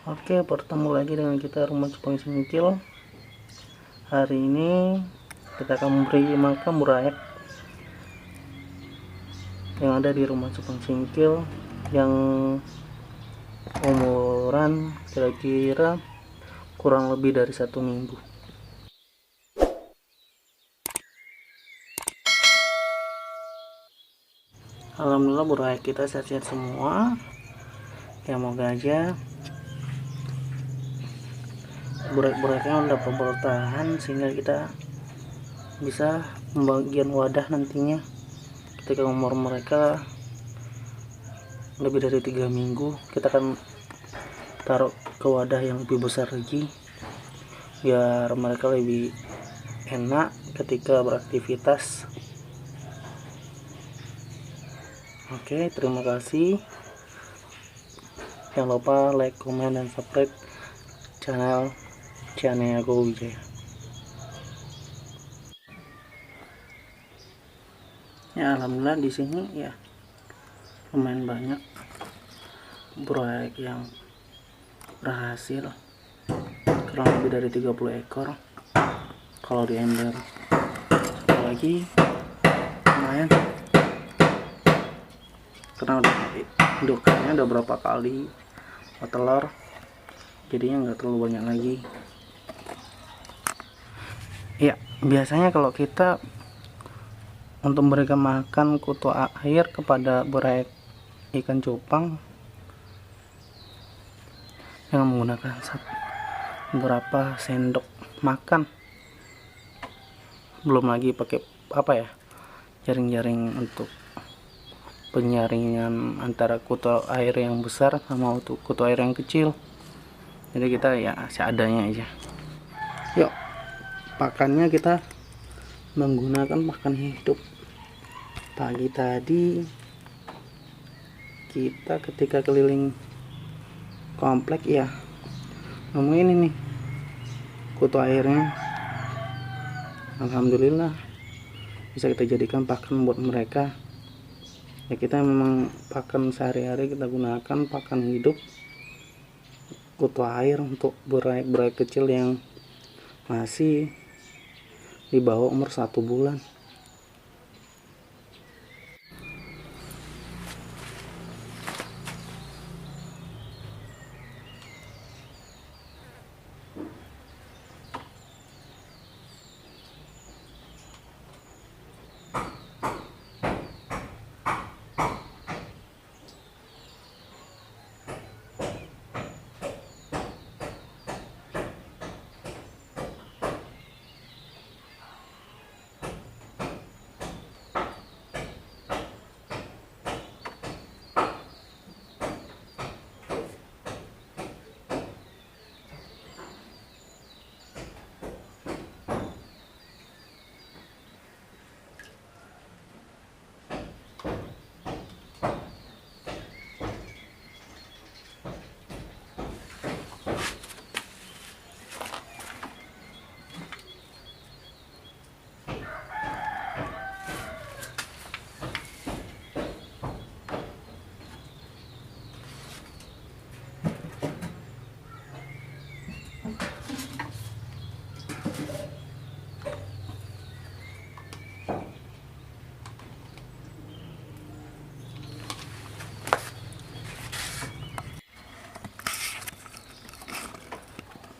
Oke, bertemu lagi dengan kita Rumah Cupang Singkil. Hari ini kita akan memberi makan buraek yang ada di Rumah Cupang Singkil, yang umuran kira-kira kurang lebih dari 1 minggu. Alhamdulillah buraek kita sehat-sehat semua. Ya, moga aja buraek-buraeknya dapat bertahan sehingga kita bisa pembagian wadah nantinya ketika umur mereka lebih dari 3 minggu. Kita akan taruh ke wadah yang lebih besar lagi biar mereka lebih enak ketika beraktivitas. Oke, terima kasih. Jangan lupa like, komen, dan subscribe channel Go Wijaya. Ya, alhamdulillah di sini ya lumayan banyak buraek yang berhasil, kurang lebih dari 30 ekor kalau di ember. Apalagi lumayan karena indukannya udah berapa kali telur, jadinya nggak terlalu banyak lagi. Ya, biasanya kalau kita untuk memberikan makan kutu air kepada buraek ikan cupang dengan menggunakan beberapa sendok makan, belum lagi pakai jaring-jaring untuk penyaringan antara kutu air yang besar sama kutu air yang kecil. Jadi kita ya seadanya aja. Yuk, pakannya kita menggunakan pakan hidup. Pagi tadi kita ketika keliling komplek ya nemuin ini kutu airnya. Alhamdulillah bisa kita jadikan pakan buat mereka. Ya, kita memang pakan sehari-hari kita gunakan pakan hidup kutu air untuk buraek-buraek kecil yang masih di bawah umur 1 bulan.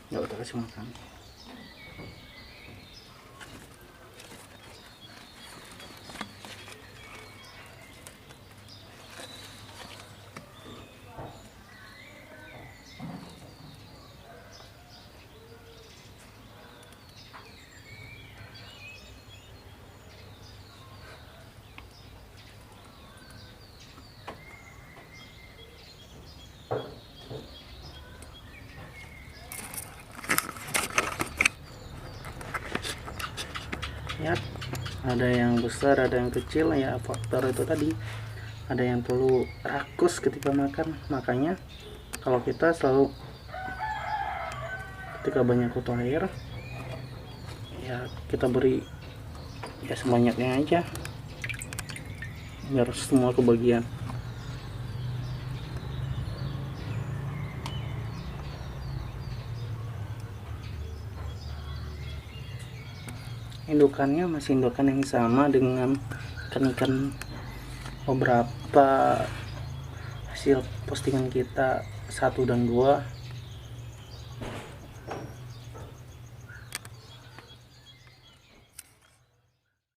Ya, kita kasih makan. Ya, ada yang besar, ada yang kecil. Ya, faktor itu tadi, ada yang perlu rakus ketika makan. Makanya kalau kita selalu ketika banyak kutu air ya kita beri ya sebanyaknya aja biar semua kebagian. indukannya masih indukan yang sama dengan ikan-ikan beberapa hasil postingan kita 1 dan 2.